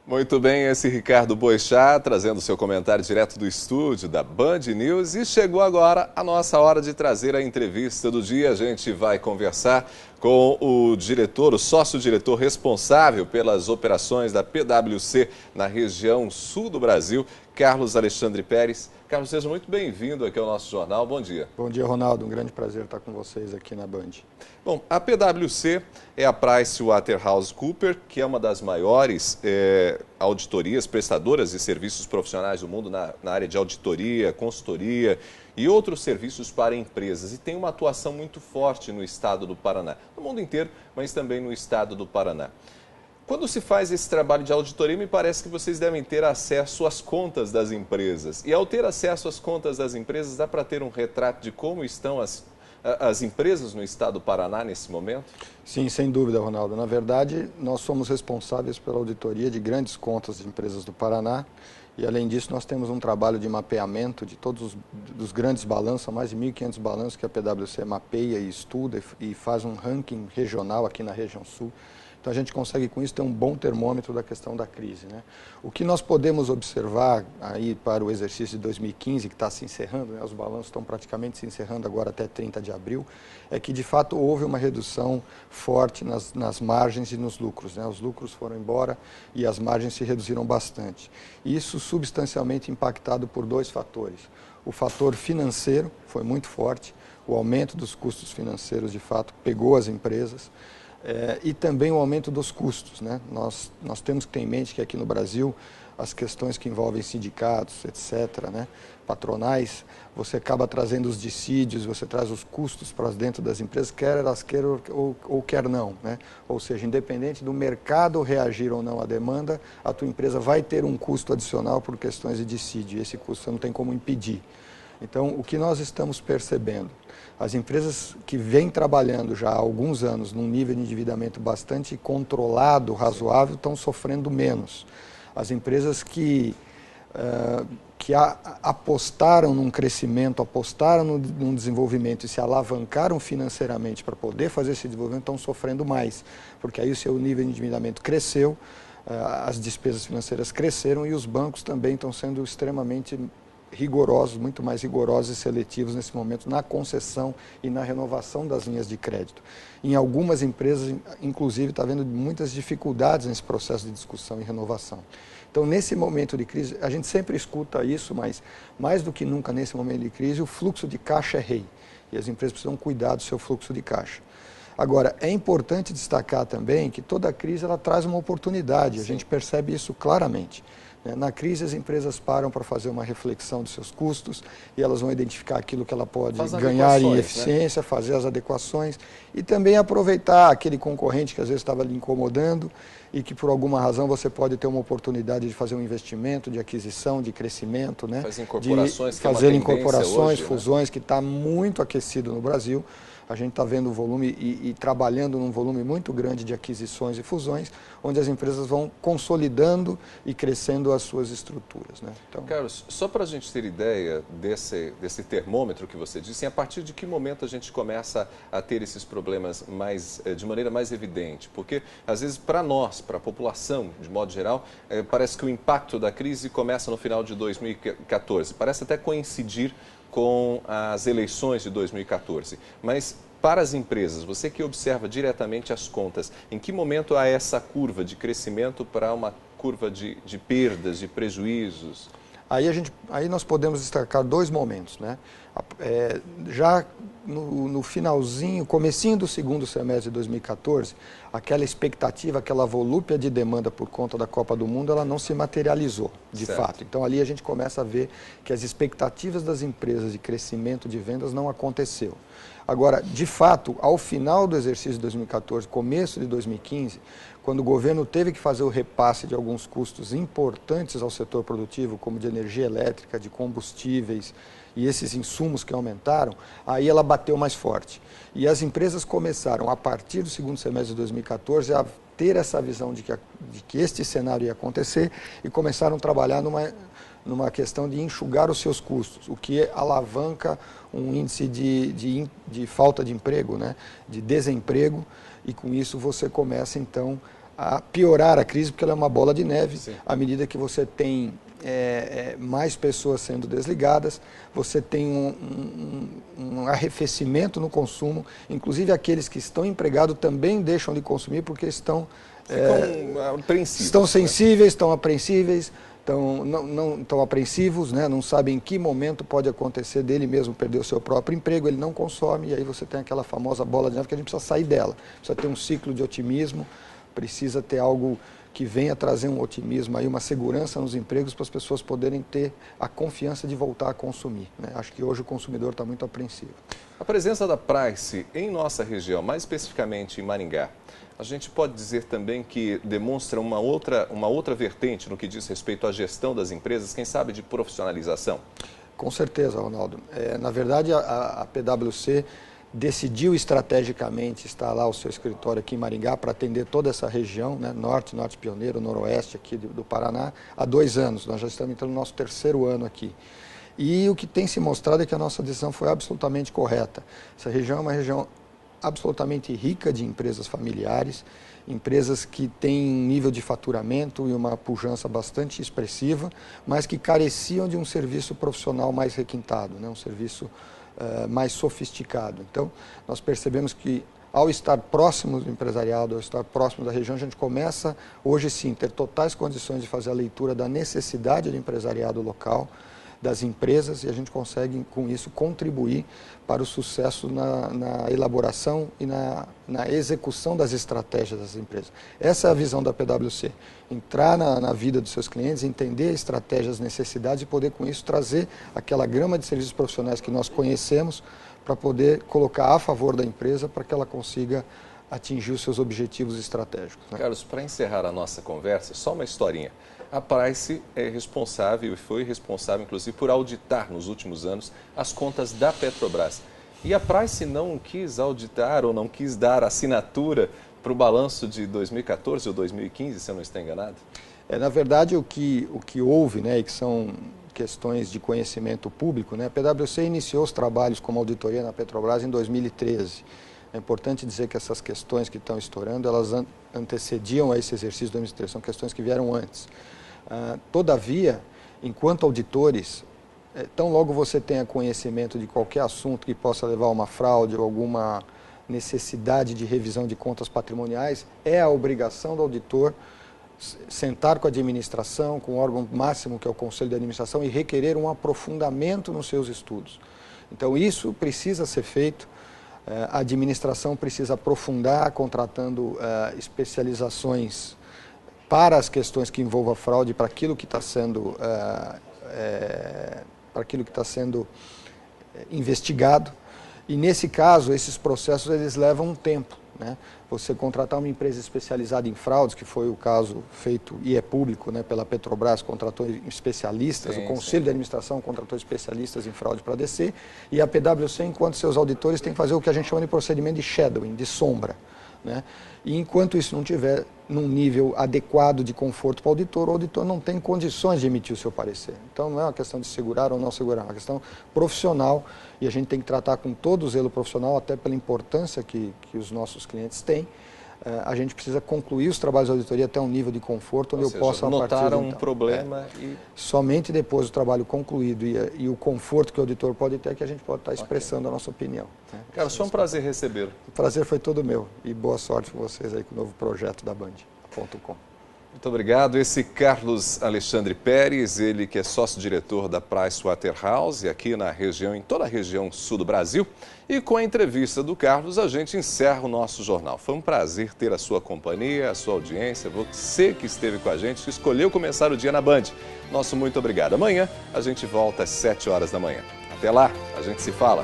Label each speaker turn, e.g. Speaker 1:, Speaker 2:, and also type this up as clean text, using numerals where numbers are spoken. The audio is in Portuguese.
Speaker 1: Muito bem, esse Ricardo Boechat trazendo seu comentário direto do estúdio da Band News e chegou agora a nossa hora de trazer a entrevista do dia. A gente vai conversar com o diretor, o sócio-diretor responsável pelas operações da PwC na região sul do Brasil, Carlos Alexandre Pérez. Carlos, seja muito bem-vindo aqui ao nosso jornal. Bom dia.
Speaker 2: Bom dia, Ronaldo. Um grande prazer estar com vocês aqui na Band.
Speaker 1: Bom, a PwC é a PricewaterhouseCoopers, que é uma das maiores auditorias, prestadoras de serviços profissionais do mundo na área de auditoria, consultoria e outros serviços para empresas. E tem uma atuação muito forte no estado do Paraná, no mundo inteiro, mas também no estado do Paraná. Quando se faz esse trabalho de auditoria, me parece que vocês devem ter acesso às contas das empresas. E ao ter acesso às contas das empresas, dá para ter um retrato de como estão as empresas no estado do Paraná nesse momento?
Speaker 2: Sim, sem dúvida, Ronaldo. Na verdade, nós somos responsáveis pela auditoria de grandes contas de empresas do Paraná. E, além disso, nós temos um trabalho de mapeamento de todos os grandes balanços, são mais de 1.500 balanços que a PwC mapeia e estuda e faz um ranking regional aqui na região sul. Então, a gente consegue, com isso, ter um bom termômetro da questão da crise, né? O que nós podemos observar aí para o exercício de 2015, que está se encerrando, né? Os balanços estão praticamente se encerrando agora até 30 de abril, é que, de fato, houve uma redução forte nas margens e nos lucros, né? Os lucros foram embora e as margens se reduziram bastante. Isso substancialmente impactado por dois fatores. O fator financeiro foi muito forte, o aumento dos custos financeiros, de fato, pegou as empresas. E também o aumento dos custos, né? Nós temos que ter em mente que aqui no Brasil as questões que envolvem sindicatos, etc., né, patronais, você acaba trazendo os dissídios, você traz os custos para dentro das empresas, quer elas queiram ou quer não, né? Ou seja, independente do mercado reagir ou não à demanda, a tua empresa vai ter um custo adicional por questões de dissídio, e esse custo você não tem como impedir. Então, o que nós estamos percebendo? As empresas que vêm trabalhando já há alguns anos num nível de endividamento bastante controlado, razoável, estão sofrendo menos. As empresas que apostaram num crescimento, apostaram num desenvolvimento e se alavancaram financeiramente para poder fazer esse desenvolvimento, estão sofrendo mais, porque aí o seu nível de endividamento cresceu, as despesas financeiras cresceram e os bancos também estão sendo extremamente rigorosos, muito mais rigorosos e seletivos nesse momento na concessão e na renovação das linhas de crédito. Em algumas empresas, inclusive, está havendo muitas dificuldades nesse processo de discussão e renovação. Então, nesse momento de crise, a gente sempre escuta isso, mas mais do que nunca nesse momento de crise, o fluxo de caixa é rei e as empresas precisam cuidar do seu fluxo de caixa. Agora, é importante destacar também que toda crise ela traz uma oportunidade, a gente percebe isso claramente. Na crise, as empresas param para fazer uma reflexão dos seus custos e elas vão identificar aquilo que ela pode ganhar em eficiência, né? Fazer as adequações e também aproveitar aquele concorrente que às vezes estava lhe incomodando e que por alguma razão você pode ter uma oportunidade de fazer um investimento, de aquisição, de crescimento, né? Fazer incorporações, fusões, que está muito aquecido no Brasil. A gente está vendo o volume e trabalhando num volume muito grande de aquisições e fusões, onde as empresas vão consolidando e crescendo as suas estruturas, né?
Speaker 1: Então... Carlos, só para a gente ter ideia desse termômetro que você disse, a partir de que momento a gente começa a ter esses problemas de maneira mais evidente? Porque, às vezes, para nós, para a população, de modo geral, parece que o impacto da crise começa no final de 2014. Parece até coincidir com as eleições de 2014. Mas, para as empresas, você que observa diretamente as contas, em que momento há essa curva de crescimento para uma curva de perdas, de prejuízos?
Speaker 2: Aí nós podemos destacar dois momentos, né? Já no finalzinho, comecinho do segundo semestre de 2014, aquela expectativa, aquela volúpia de demanda por conta da Copa do Mundo, ela não se materializou, de fato. Então, ali a gente começa a ver que as expectativas das empresas de crescimento de vendas não aconteceu. Agora, de fato, ao final do exercício de 2014, começo de 2015, quando o governo teve que fazer o repasse de alguns custos importantes ao setor produtivo, como de energia elétrica, de combustíveis e esses insumos que aumentaram, aí ela bateu mais forte. E as empresas começaram, a partir do segundo semestre de 2014, a ter essa visão de que este cenário ia acontecer e começaram a trabalhar numa questão de enxugar os seus custos, o que alavanca um índice de falta de emprego, né? De desemprego, e com isso você começa então a piorar a crise, porque ela é uma bola de neve.
Speaker 1: Sim.
Speaker 2: À medida que você tem mais pessoas sendo desligadas, você tem um arrefecimento no consumo, inclusive aqueles que estão empregados também deixam de consumir porque estão
Speaker 1: apreensivos,
Speaker 2: estão sensíveis, estão apreensíveis, não estão apreensivos, né? Não sabem em que momento pode acontecer dele mesmo perder o seu próprio emprego, ele não consome, e aí você tem aquela famosa bola de neve que a gente precisa sair dela, precisa ter um ciclo de otimismo, precisa ter algo que venha trazer um otimismo, aí, uma segurança nos empregos para as pessoas poderem ter a confiança de voltar a consumir, né? Acho que hoje o consumidor está muito apreensivo.
Speaker 1: A presença da Price em nossa região, mais especificamente em Maringá, a gente pode dizer também que demonstra uma outra vertente no que diz respeito à gestão das empresas, quem sabe de profissionalização?
Speaker 2: Com certeza, Ronaldo. Na verdade, a PwC decidiu estrategicamente instalar o seu escritório aqui em Maringá para atender toda essa região, né, norte pioneiro, noroeste aqui do Paraná, há 2 anos. Nós já estamos entrando no nosso 3º ano aqui. E o que tem se mostrado é que a nossa decisão foi absolutamente correta. Essa região é uma região absolutamente rica de empresas familiares, empresas que têm um nível de faturamento e uma pujança bastante expressiva, mas que careciam de um serviço profissional mais requintado, né, um serviço mais sofisticado. Então, nós percebemos que ao estar próximo do empresariado, ao estar próximo da região, a gente começa, hoje sim, ter totais condições de fazer a leitura da necessidade do empresariado local, das empresas, e a gente consegue, com isso, contribuir para o sucesso na elaboração e na execução das estratégias das empresas. Essa é a visão da PwC, entrar na vida dos seus clientes, entender estratégias, as necessidades e poder, com isso, trazer aquela gama de serviços profissionais que nós conhecemos para poder colocar a favor da empresa para que ela consiga atingir os seus objetivos estratégicos, né?
Speaker 1: Carlos, para encerrar a nossa conversa, só uma historinha. A Price é responsável e foi responsável, inclusive, por auditar nos últimos anos as contas da Petrobras. E a Price não quis auditar ou não quis dar assinatura para o balanço de 2014 ou 2015, se eu não estou enganado?
Speaker 2: Na verdade, o que houve, né, e que são questões de conhecimento público, né, a PwC iniciou os trabalhos como auditoria na Petrobras em 2013. É importante dizer que essas questões que estão estourando, elas antecediam a esse exercício de 2013, são questões que vieram antes. Todavia, enquanto auditores, tão logo você tenha conhecimento de qualquer assunto que possa levar a uma fraude ou alguma necessidade de revisão de contas patrimoniais, é a obrigação do auditor sentar com a administração, com o órgão máximo que é o Conselho de Administração, e requerer um aprofundamento nos seus estudos. Então isso precisa ser feito, a administração precisa aprofundar, contratando especializações para as questões que envolvam a fraude, para aquilo que está sendo, investigado. E nesse caso, esses processos eles levam um tempo, né? Você contratar uma empresa especializada em fraudes, que foi o caso feito e é público, né, pela Petrobras, contratou especialistas, o Conselho de Administração contratou especialistas em fraude para descer, e a PwC, enquanto seus auditores, tem que fazer o que a gente chama de procedimento de shadowing, de sombra, né? E enquanto isso não tiver num nível adequado de conforto para o auditor não tem condições de emitir o seu parecer. Então não é uma questão de segurar ou não segurar, é uma questão profissional, e a gente tem que tratar com todo o zelo profissional, até pela importância que os nossos clientes têm. A gente precisa concluir os trabalhos de auditoria até um nível de conforto onde eu possa, a partir de
Speaker 1: notaram
Speaker 2: então,
Speaker 1: um problema e...
Speaker 2: Somente depois do trabalho concluído e o conforto que o auditor pode ter, que a gente pode estar expressando a nossa opinião, né?
Speaker 1: Carlos, foi um prazer recebê-lo.
Speaker 2: O prazer foi todo meu, e boa sorte com vocês aí com o novo projeto da Band.com.
Speaker 1: Muito obrigado. Esse Carlos Alexandre Pérez, ele que é sócio-diretor da Pricewaterhouse, aqui na região, em toda a região sul do Brasil. E com a entrevista do Carlos, a gente encerra o nosso jornal. Foi um prazer ter a sua companhia, a sua audiência, você que esteve com a gente, que escolheu começar o dia na Band. Nosso muito obrigado. Amanhã a gente volta às 7 horas da manhã. Até lá, a gente se fala.